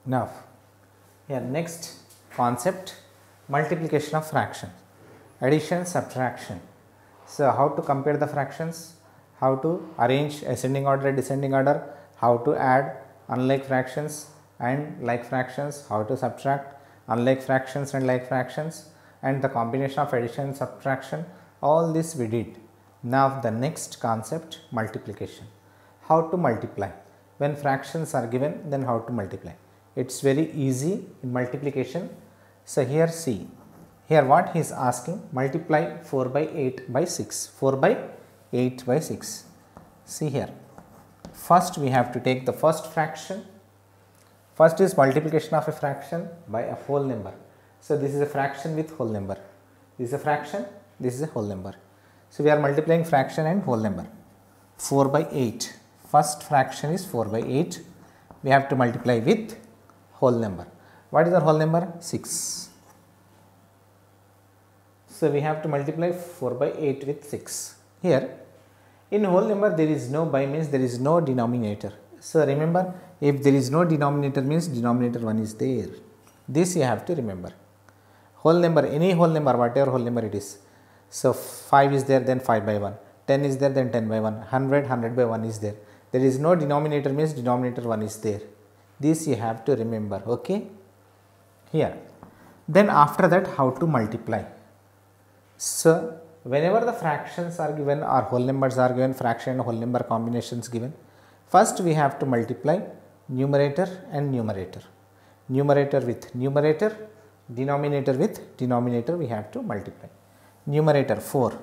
Now, here next concept, multiplication of fraction, addition, subtraction. So, how to compare the fractions, how to arrange ascending order, descending order, how to add unlike fractions and like fractions, how to subtract unlike fractions and like fractions, and the combination of addition and subtraction, all this we did. Now, the next concept, multiplication, how to multiply. When fractions are given, then how to multiply. It is very easy in multiplication. So, here see, here what he is asking, multiply 4 by 8 by 6, 4 by 8 by 6. See here, first we have to take the first fraction. First is multiplication of a fraction by a whole number. So, this is a fraction with whole number, this is a fraction, this is a whole number. So, we are multiplying fraction and whole number. 4 by 8, first fraction is 4 by 8, we have to multiply with whole number. What is our whole number? 6. So, we have to multiply 4 by 8 with 6. Here in whole number there is no by, means there is no denominator. So, remember, if there is no denominator means denominator 1 is there. This you have to remember. Whole number, any whole number, whatever whole number it is. So, 5 is there, then 5 by 1, 10 is there, then 10 by 1, 100, 100 by 1 is there. There is no denominator means denominator 1 is there. This you have to remember, okay. Here, then after that how to multiply. So, whenever the fractions are given or whole numbers are given, fraction and whole number combinations given, first we have to multiply numerator and numerator. Numerator with numerator, denominator with denominator we have to multiply. Numerator 4,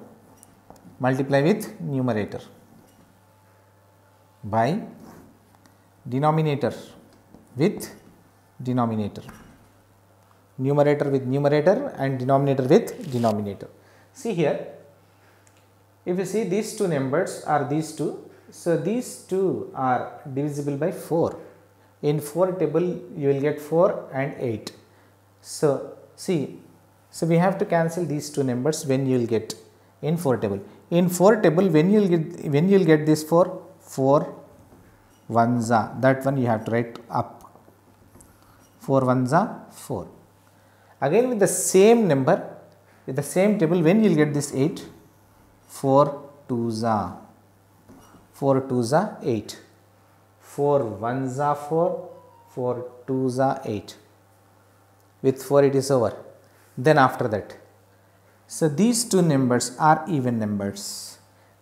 multiply with numerator by denominator with denominator, numerator with numerator and denominator with denominator. See here, if you see these two numbers are these two, so these two are divisible by 4. In 4 table you will get 4 and 8. So, see, so we have to cancel these two numbers when you will get in 4 table. In 4 table when you will get this 4, 4 ones are, that one you have to write up. 4 ones are 4. Again with the same number, with the same table, when you will get this 8, 4 twos are 8, 4 ones are 4, 4 twos are 8. With 4 it is over. Then after that, so these two numbers are even numbers.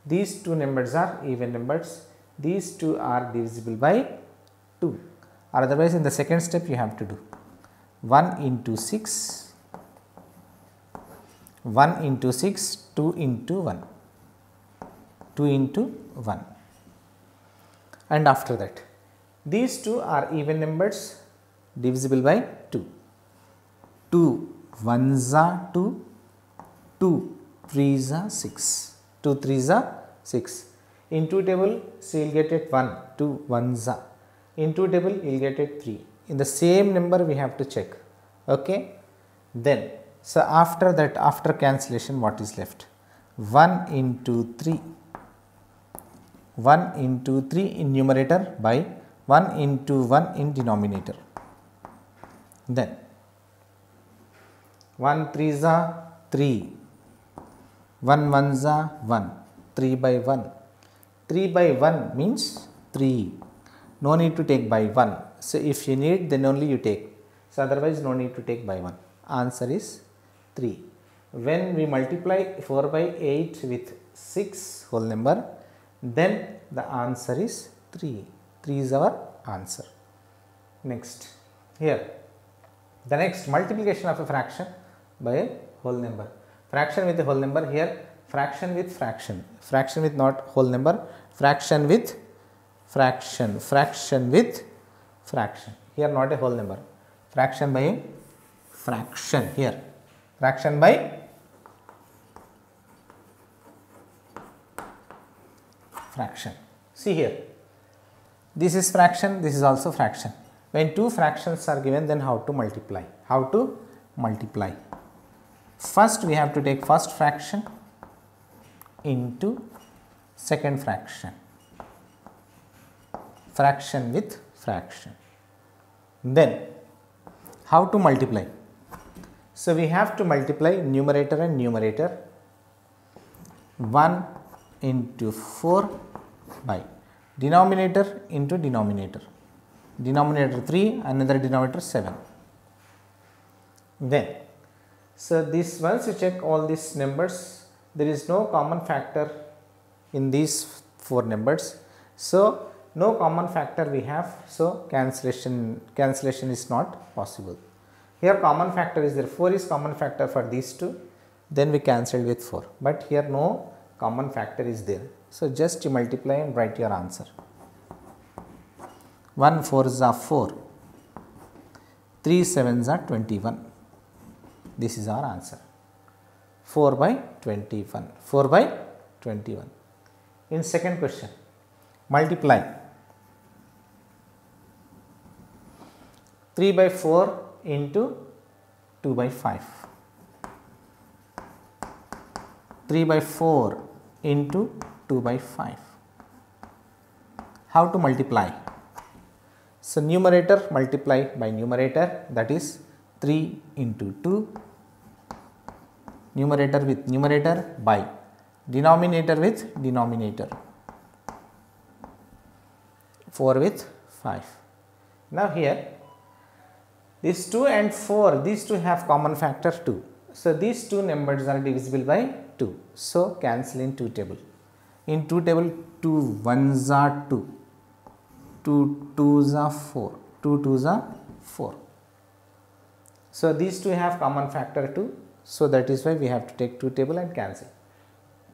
These two numbers are even numbers. These two are divisible by 2. Or otherwise in the second step you have to do 1 into 6, 1 into 6, 2 into 1, 2 into 1. And after that, these two are even numbers divisible by 2. 2 ones are 2, 2 threes are 6, 2 threes are 6. In 2 table, so you will get it 1, 2 ones are. In 2 table, you will get it 3. In the same number we have to check, okay. Then, so after that, after cancellation what is left? 1 into 3, 1 into 3 in numerator by 1 into 1 in denominator. Then 1 threes are 3, 1 ones are 1, 3 by 1. 3 by 1 means 3. No need to take by 1. So, if you need then only you take. So, otherwise no need to take by 1. Answer is 3. When we multiply 4 by 8 with 6 whole number, then the answer is 3. 3 is our answer. Next, here the next multiplication of a fraction by a whole number. Fraction with a whole number, here fraction with fraction, fraction with not whole number, fraction with fraction, fraction with fraction. Here not a whole number, fraction by a fraction, here fraction by fraction. See here, this is fraction, this is also fraction. When two fractions are given, then how to multiply? How to multiply? First we have to take first fraction into second fraction, fraction with fraction. Then how to multiply? So we have to multiply numerator and numerator. 1 into 4 by denominator into denominator. Denominator 3, another denominator 7. Then, so this once you check all these numbers, there is no common factor in these 4 numbers. So no common factor we have, so cancellation is not possible. Here common factor is there, 4 is common factor for these two, then we cancelled with 4, but here no common factor is there. So just you multiply and write your answer. 1 4s are 4, 3 7s are 21. This is our answer. 4 by 21. 4 by 21. In second question, multiply 3 by 4 into 2 by 5. 3 by 4 into 2 by 5. How to multiply? So numerator multiply by numerator, that is 3 into 2, numerator with numerator by denominator with denominator, 4 with 5. Now here these 2 and 4, these two have common factor 2. So these two numbers are divisible by 2. So cancel in 2 table. In 2 table, 2 1s are 2, 2 2s are 4, 2 2s are 4. So these two have common factor 2. So that is why we have to take 2 table and cancel.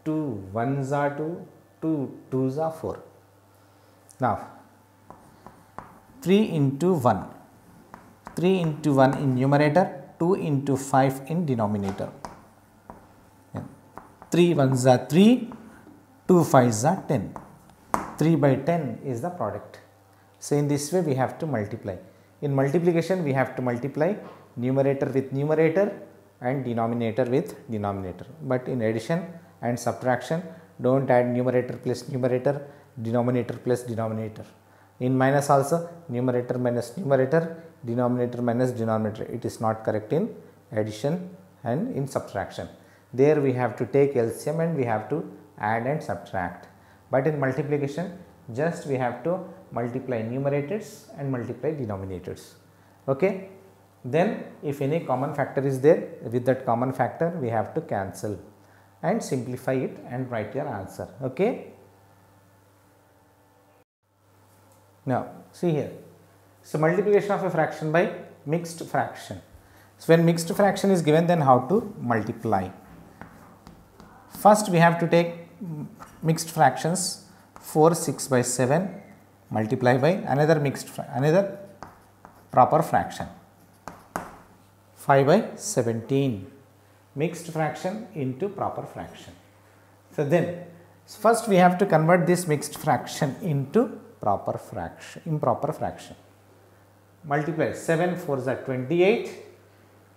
2 1s are 2, 2 2s are 4. Now 3 into 1. 3 into 1 in numerator, 2 into 5 in denominator. 3 1s are 3, 2 5s are 10. 3 by 10 is the product. So in this way we have to multiply. In multiplication we have to multiply numerator with numerator and denominator with denominator. But in addition and subtraction, don't add numerator plus numerator, denominator plus denominator. In minus also, numerator minus numerator, denominator minus denominator. It is not correct in addition and in subtraction. There we have to take LCM and we have to add and subtract. But in multiplication, just we have to multiply numerators and multiply denominators. Okay. Then if any common factor is there, with that common factor we have to cancel and simplify it and write your answer. Okay. Now see here. So multiplication of a fraction by mixed fraction. So when mixed fraction is given, then how to multiply? First we have to take mixed fractions. 4 6 by 7 multiply by another proper fraction, 5 by 17, mixed fraction into proper fraction. So then first we have to convert this mixed fraction into proper fraction, improper fraction. Multiply 7 4s are 28,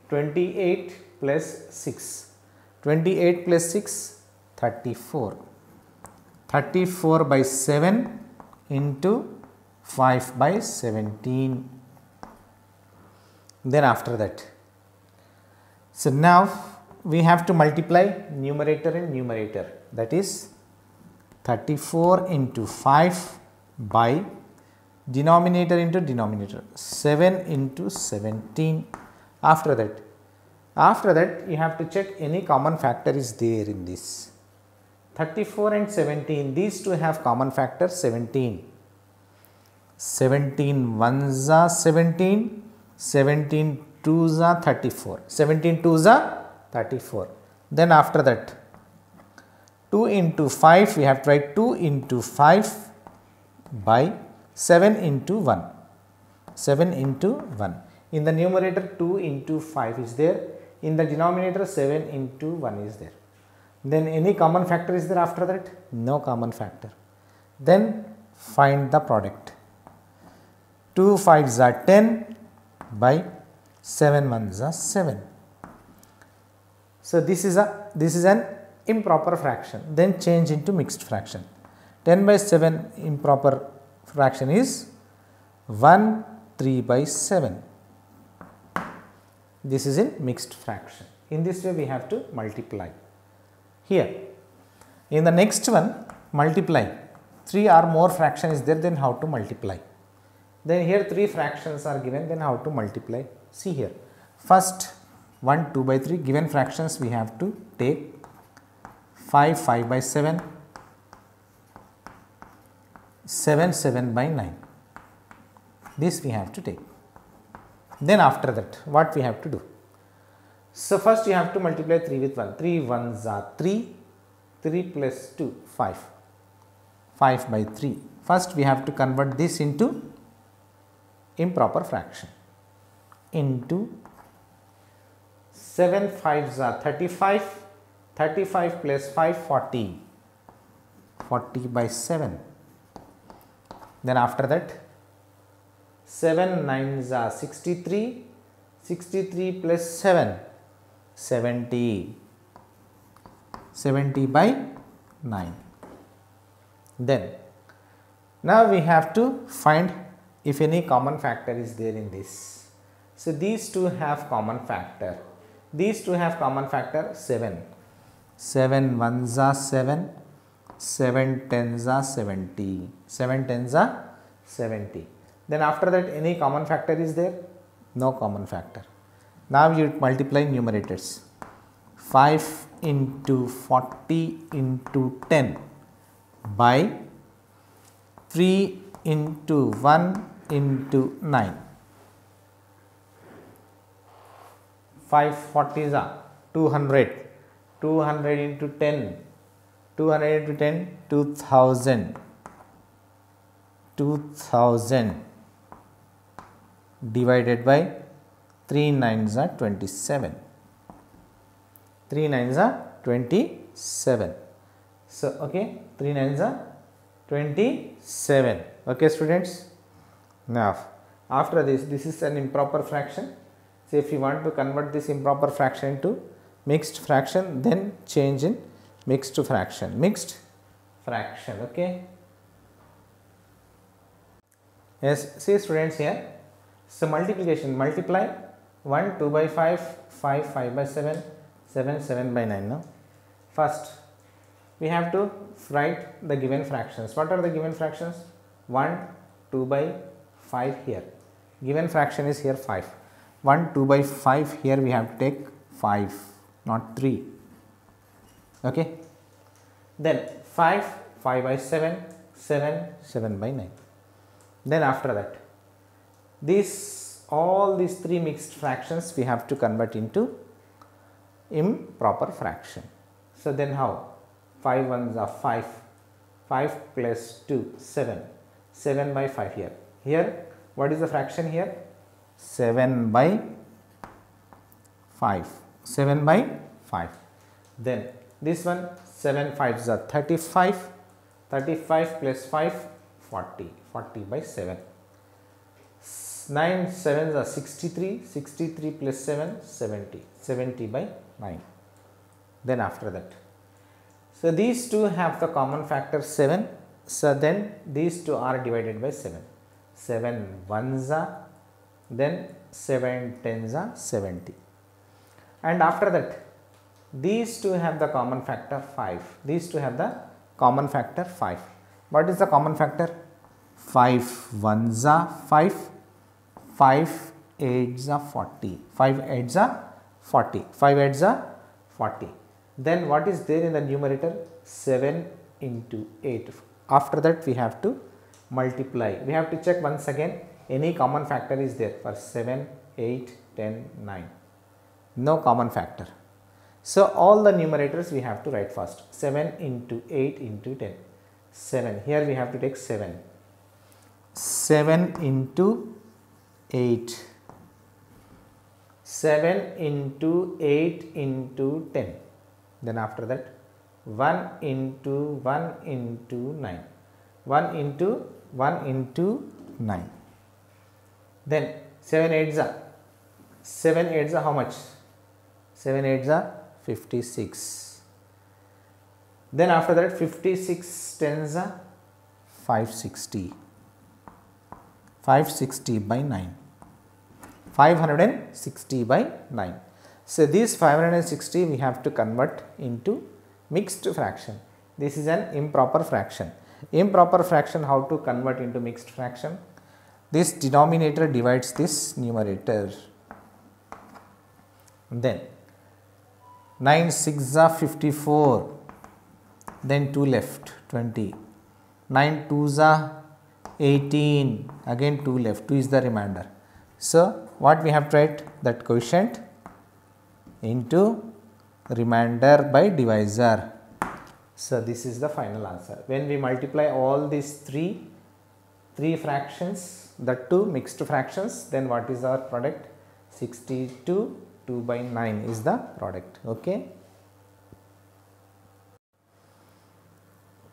28 plus 6, 28 plus 6 34, 34 by 7 into 5 by 17. Then after that, so now we have to multiply numerator and numerator, that is 34 into 5 by denominator into denominator, 7 into 17. After that you have to check any common factor is there in this. 34 and 17, these two have common factor 17. 17 1s are 17, 17 2s are 34, 17 2s are 34. Then after that 2 into 5, we have to write 2 into 5 by 7 into 1, 7 into 1. In the numerator 2 into 5 is there, in the denominator 7 into 1 is there. Then any common factor is there after that? No common factor. Then find the product. 2 5s are 10 by 7 1s are 7. So this is an improper fraction. Then change into mixed fraction. 10 by 7 improper fraction is 1 3 by 7. This is in mixed fraction. In this way we have to multiply. Here in the next one, multiply. 3 or more fraction is there, then how to multiply. Then here 3 fractions are given, then how to multiply. See here, first 1 2 by 3 given fractions we have to take 5 by 7, 7 by 9. This we have to take. Then after that what we have to do? So first you have to multiply 3 with 1. 3 ones are 3, 3 plus 2 5, 5 by 3. First we have to convert this into improper fraction, into 7 5s are 35, 35 plus 5 40, 40 by 7. Then after that 7 9s are 63, 63 plus 7 70, 70 by 9. Then now we have to find if any common factor is there in this. So these two have common factor. These two have common factor 7. 7 ones are 7, 7 tens are 70, 7 tens are 70. Then after that any common factor is there? No common factor. Now you multiply numerators. 5 into 40 into 10 by 3 into 1 into 9. 5 40s are 200, 200 into 10, 200 into 10 2000, 2000 divided by 3 9s are 27, 3 9s are 27. So okay, 3 9s are 27. Okay students. Now after this is an improper fraction. So if you want to convert this improper fraction into mixed fraction, then change in mixed fraction. Mixed fraction. Okay. Yes, see students here. So multiplication, multiply 1 2 by 5, 5 by 7, 7 by 9. No? First we have to write the given fractions. What are the given fractions? 1 2 by 5 here. Given fraction is here 5. 1 2 by 5 here we have to take 5, not 3. Okay. Then 5 by 7, 7 by 9. Then after that all these 3 mixed fractions we have to convert into improper fraction. So then how? 5 ones are 5, 5 plus 2 7, 7 by 5 here. Here what is the fraction here? 7 by 5, 7 by 5. Then this one 7 5s are 35, 35 plus 5 40, 40 by 7. 9 7s are 63, 63 plus 7 70, 70 by 9. Then after that, so these two have the common factor 7. So then these two are divided by 7. 7 ones are, then 7 tens are 70. And after that these two have the common factor 5. These two have the common factor 5. What is the common factor? 5 ones are 5, 5 8s are 40, 5 8s are 40, 5 8s are 40. Then what is there in the numerator? 7 into 8. After that we have to multiply. We have to check once again any common factor is there for 7, 8, 10, 9. No common factor. So all the numerators we have to write first. 7 into 8 into 10. 7. Here we have to take 7. 7 into 8. 7 into 8 into 10. Then after that 1 into 1 into 9. 1 into 9. Then 7 8s are how much? 7 8s are 56. Then after that 56 10s are 560. 560 by 9. 560 by 9. So, these 560 we have to convert into mixed fraction. This is an improper fraction. Improper fraction, how to convert into mixed fraction? This denominator divides this numerator. Then 9 6 are 54, then 2 left 20, 9 2s are 18, again 2 left, 2 is the remainder. So, what we have to write? That quotient into remainder by divisor. So, this is the final answer. When we multiply all these three fractions, the two mixed fractions, then what is our product? 62 2 by 9 is the product. Okay.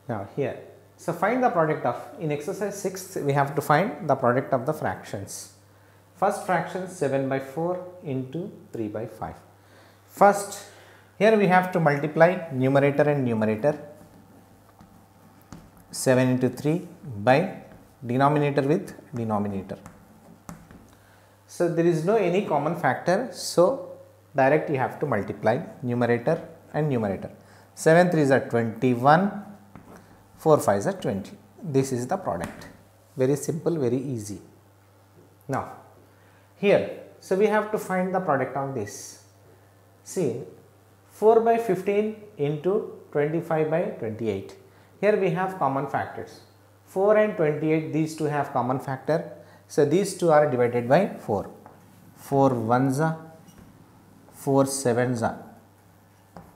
Now here, so find the product of, in exercise 6 we have to find the product of the fractions. First fraction 7 by 4 into 3 by 5. First, here we have to multiply numerator and numerator, 7 into 3 by denominator with denominator. So, there is no any common factor, so direct you have to multiply numerator and numerator. 7 3s are 21, 4 5s are 20. This is the product. Very simple, very easy. Now, here, so we have to find the product of this. See, 4 by 15 into 25 by 28. Here we have common factors. 4 and 28, these two have common factor. So, these two are divided by 4. 4 1s are, 4 7s are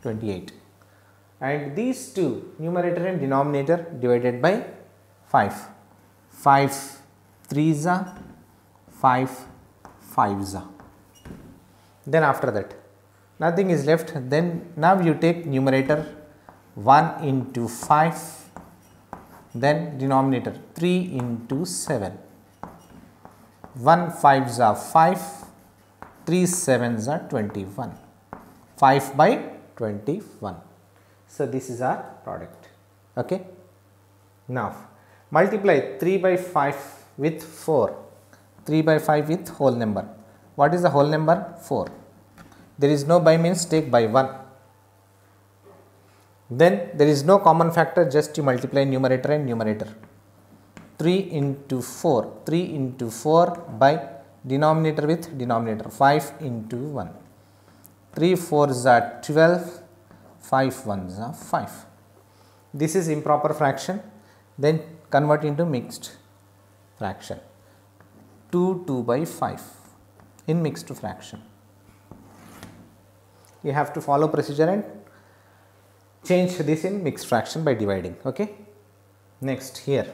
28. And these two, numerator and denominator, divided by 5. 5 3s are, 5 5s are. Then after that, nothing is left. Then now you take numerator 1 into 5, then denominator 3 into 7. 1 5s are 5, 3 7s are 21, 5 by 21. So, this is our product. Okay. Now, multiply 3 by 5 with 4, 3 by 5 with whole number. What is the whole number? 4. There is no by, means take by 1. Then there is no common factor, just you multiply numerator and numerator. 3 into 4, 3 into 4 by denominator with denominator, 5 into 1. 3 4s are 12, 5 1s are 5. This is improper fraction. Then convert into mixed fraction. 2 2 by 5 in mixed fraction. You have to follow procedure and change this in mixed fraction by dividing. Okay. Next, here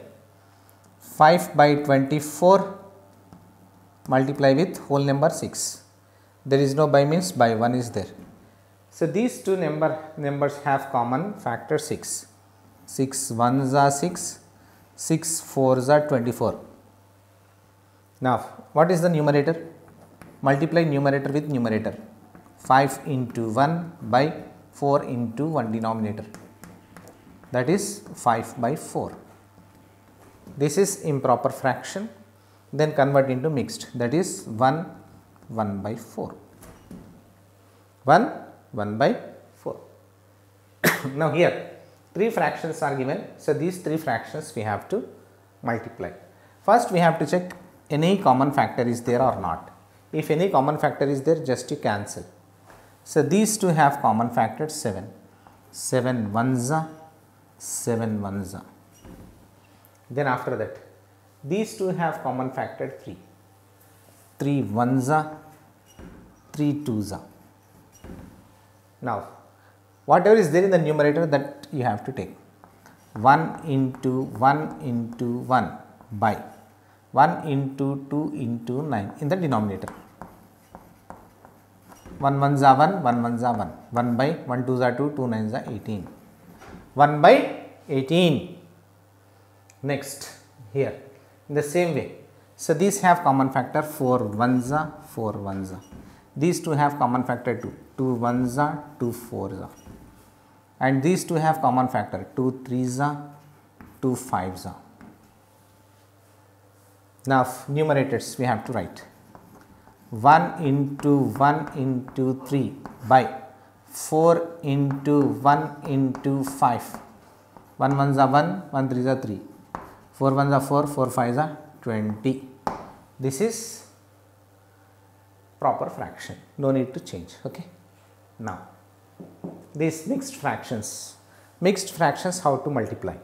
5 by 24 multiply with whole number 6. There is no by, means by 1 is there. So, these two numbers have common factor 6. 6 1s are 6, 6 4s are 24. Now, what is the numerator? Multiply numerator with numerator. 5 into 1 by 4 into 1 denominator, that is 5 by 4. This is improper fraction. Then convert into mixed, that is 1 1 by 4. 1 1 by 4. Now, here 3 fractions are given. So, these 3 fractions we have to multiply. First, we have to check any common factor is there or not. If any common factor is there, just you cancel. So, these two have common factor 7. 7 1s are, 7 1s are. Then after that, these two have common factor 3. 3 1s are, 3 2s are. Now, whatever is there in the numerator, that you have to take. 1 into 1 into 1 by 1 into 2 into 9 in the denominator. 1 1s are 1, 1 1s are 1, 1 by 1 2s are 2, 2 9s are 18, 1 by 18. Next, here in the same way. So, these have common factor 4 1s are, 4 1s are. These two have common factor 2, 2 1s are, 2 4s are. And these two have common factor 2 3s are, 2 5s are. Now numerators we have to write 1 into 3 by 4 into 1 into 5. 1 ones are 1, 1 threes are 3, 4 ones are 4, 4 fives are 20. This is proper fraction, no need to change. Okay. Now these mixed fractions how to multiply?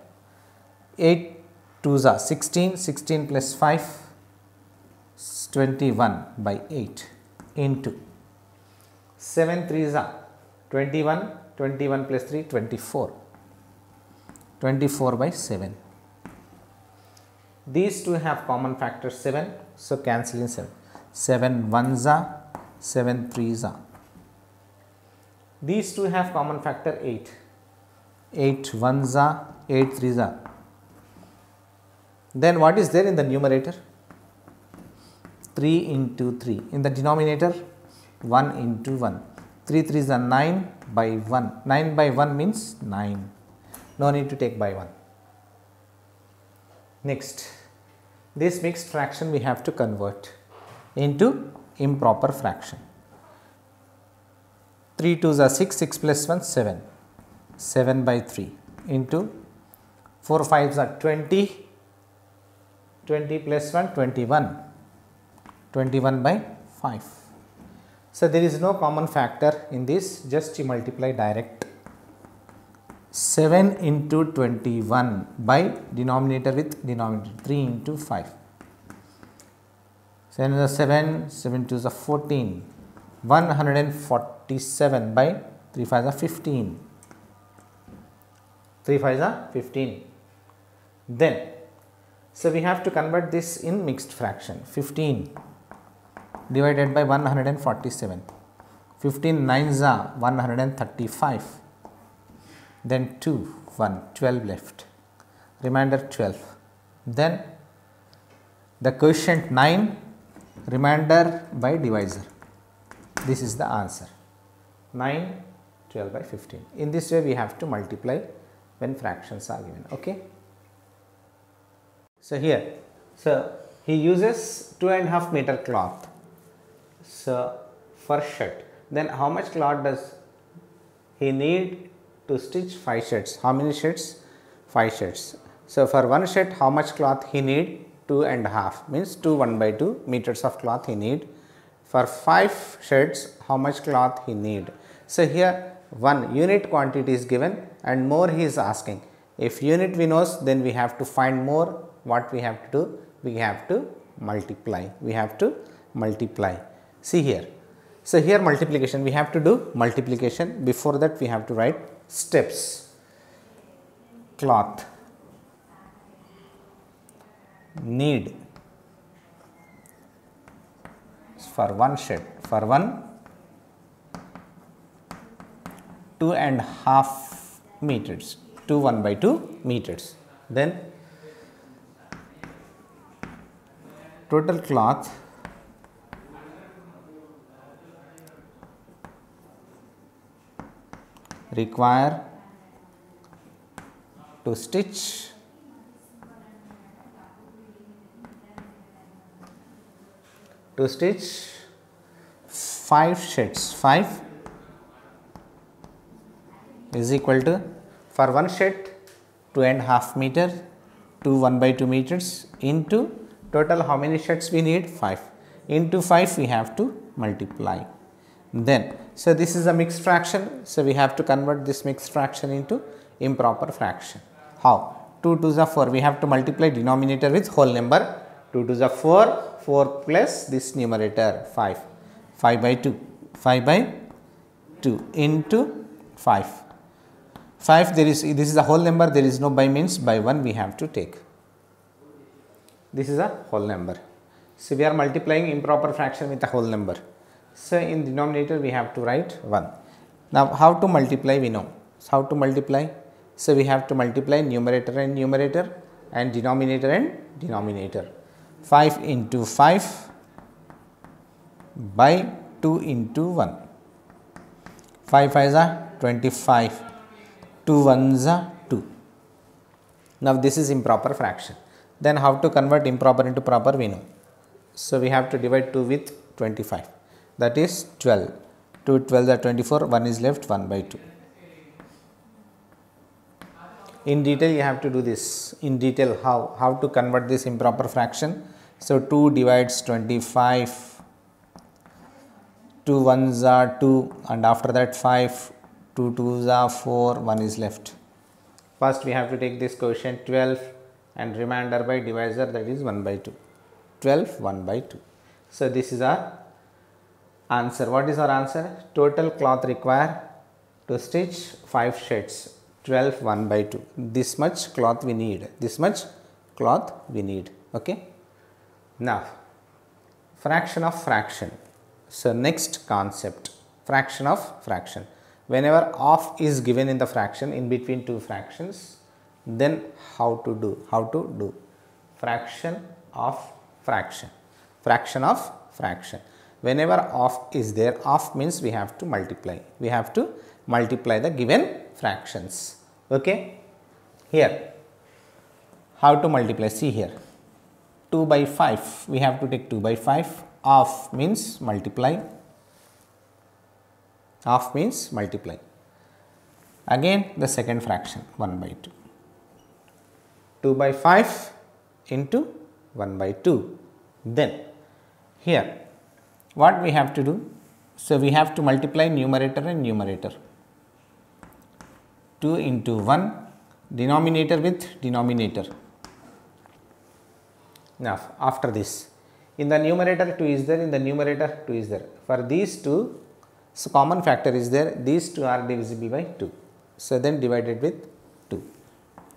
8 twos are 16, 16 plus 5 is 21 by 8 into 7 threes are 21, 21 plus 3 24, 24 by 7. These two have common factor 7, so cancel in 7. 7 ones are, 7 threes are. These two have common factor 8. 8 ones are, 8 threes are. Then what is there in the numerator? 3 into 3. In the denominator 1 into 1. 3 threes are 9 by 1. 9 by 1 means 9. No need to take by 1. Next, this mixed fraction we have to convert into improper fraction. 3 twos are 6, 6 plus 1 7, 7 by 3 into 4 fives are 20, 20 plus 1 21, 21 by 5. So there is no common factor in this, just you multiply direct. 7 into 21 by denominator with denominator 3 into 5. 7 is a 7, 7 2 is a 14, 147 by 3 5 is a 15, 3 5 is a 15. Then, so we have to convert this in mixed fraction. 15 divided by 147, 15 nines are 135, then 2, 1, 12 left, remainder 12. Then the quotient 9, remainder by divisor. This is the answer, 9, 12 by 15. In this way we have to multiply when fractions are given. Okay. So here, so he uses 2.5 meter cloth, so for shirt. Then how much cloth does he need to stitch 5 shirts? How many shirts? 5 shirts. So for one shirt how much cloth he need? 2.5 means 2 1/2 meters of cloth he need. For 5 shirts how much cloth he need? So here one unit quantity is given and more he is asking. If unit we knows, then we have to find more. What we have to do? We have to multiply. We have to multiply. See here. So here multiplication, we have to do multiplication. Before that we have to write steps. Cloth need for one shirt, for one 2.5 meters, 2 1/2 meters. Then total cloth require to stitch 5 shirts. 5 is equal to, for one shirt 2.5 meter, 2 1/2 meters into total how many shirts we need? 5 into 5 we have to multiply. Then, so this is a mixed fraction, so we have to convert this mixed fraction into improper fraction. How? 2 2s are 4, we have to multiply denominator with whole number. 2 2s are 4, 4 plus this numerator 5, 5 by 2, 5 by 2 into 5. 5 there is, this is a whole number, there is no by, means by 1 we have to take. This is a whole number. So we are multiplying improper fraction with a whole number. So in denominator we have to write 1. Now how to multiply we know. So how to multiply? So we have to multiply numerator and numerator and denominator and denominator. 5 into 5 by 2 into 1. 5 5s are 25, 2 1s are 2. Now this is improper fraction. Then how to convert improper into proper we know. So we have to divide 2 with 25, that is 12. 2 12 are 24, 1 is left, 1 by 2. In detail you have to do this. In detail how to convert this improper fraction. So 2 divides 25, 2 1s are 2, and after that 5, 2 2s are 4, 1 is left. First we have to take this quotient 12 and remainder by divisor, that is 1 by 2. 12 1 by 2. So this is our answer. What is our answer? Total cloth required to stitch 5 shades, 12 1 by 2. This much cloth we need. This much cloth we need. Okay. Now fraction of fraction. So next concept, fraction of fraction. Whenever half is given in the fraction in between two fractions, then how to do fraction of fraction. Fraction of fraction. Whenever half is there, half means we have to multiply. We have to multiply the given fractions. Okay. Here how to multiply? See here, 2 by 5, we have to take 2 by 5. Half means multiply. Half means multiply. Again the second fraction, 1 by 2. 2 by 5 into 1 by 2. Then here what we have to do? So we have to multiply numerator and numerator. 2 into 1, denominator with denominator. Now after this, in the numerator 2 is there, in the numerator 2 is there. For these two, so common factor is there, these two are divisible by 2. So then divided with 2.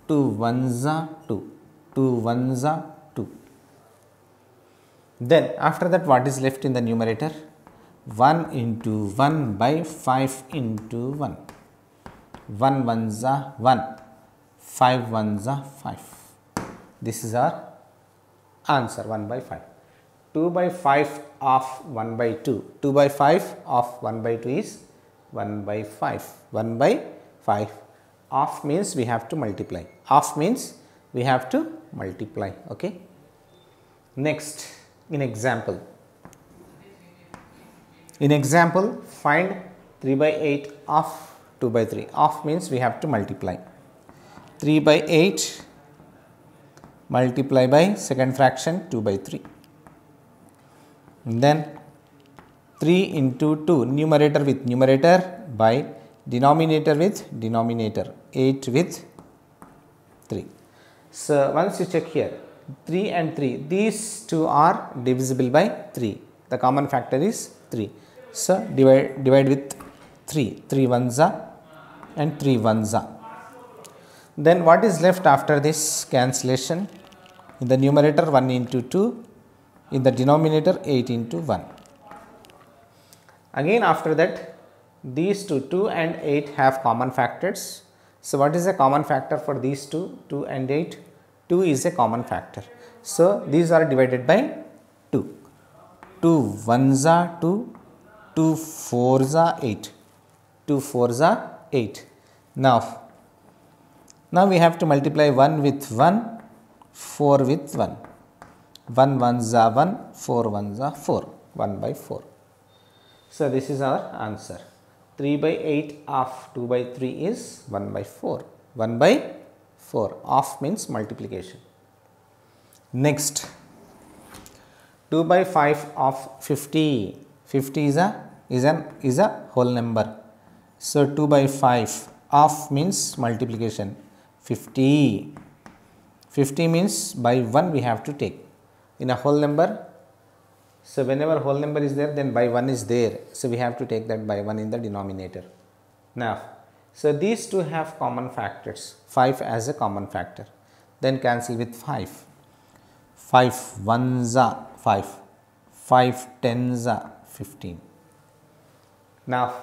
2 1s are 2, 2 1s are 2. Then after that what is left in the numerator? 1 into 1 by 5 into 1. 1 1s are 1, 5 1s are 5. This is our answer, 1 by 5. 2 by 5 of 1 by 2. 2 by 5 of 1 by 2 is 1 by 5. 1 by 5. Half means we have to multiply. Half means we have to multiply. Okay. Next, in example. In example, find 3 by 8 of 2 by 3. Half means we have to multiply. 3 by 8 multiply by second fraction 2 by 3. Then 3 into 2, numerator with numerator by denominator with denominator, 8 with 3. So once you check here, 3 and 3, these two are divisible by 3. The common factor is 3. So divide with 3. 3 1s are and 3 1s are. Then what is left after this cancellation? In the numerator 1 into 2, in the denominator 8 into 1. Again after that, these two, and 8 have common factors. So what is a common factor for these two? 2 and 8. 2 is a common factor. So these are divided by 2. 2 1s are 2, 2 4s are 8. 2 4s are 8. Now we have to multiply 1 with 1, 4 with 1. 1 1s are 1, 4 1s are 4, 1 by 4. So this is our answer. 3 by 8 of 2 by 3 is 1 by 4. 1 by 4. Half means multiplication. Next, 2 by 5 of 50. 50 is a whole number. So 2 by 5, half means multiplication. 50. 50 means by 1 we have to take. In a whole number, so whenever whole number is there, then by 1 is there. So we have to take that by 1 in the denominator. Now, so these two have common factors. 5 as a common factor. Then cancel with 5. 5 1s are 5. 5 10s are 15. Now,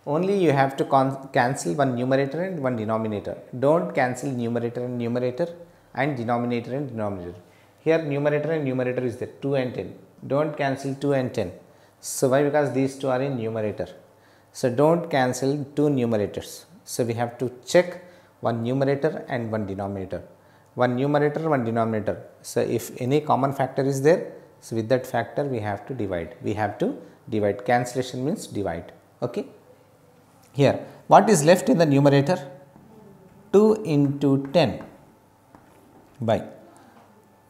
only you have to cancel one numerator and one denominator. Don't cancel numerator and numerator and denominator and denominator. Here numerator and numerator is there, 2 and 10. Don't cancel 2 and 10. So why? Because these two are in numerator. So don't cancel two numerators. So we have to check one numerator and one denominator. one numerator, one denominator. So, if any common factor is there, so with that factor we have to divide. We have to divide. Cancellation means divide. Okay. Here, what is left in the numerator? 2 into 10 by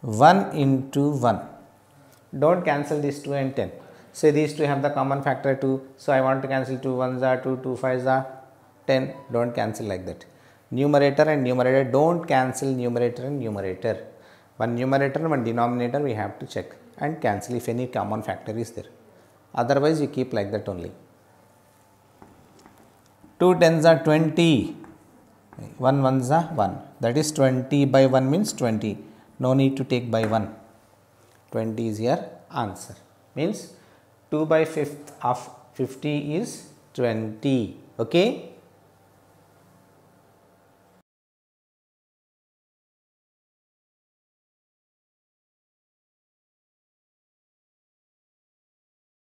1 into 1. Don't cancel these 2 and 10. Say these two have the common factor 2. So, I want to cancel 2 1s are 2, 2 5s are 10. Don't cancel like that. Numerator and numerator, don't cancel numerator and numerator. One numerator, one denominator we have to check and cancel if any common factor is there. Otherwise, you keep like that only. 2 10s are 20. 1 1s are 1. That is 20 by 1 means 20. No need to take by 1. 20 is your answer. Means 2 by 5th of 50 is 20. Okay.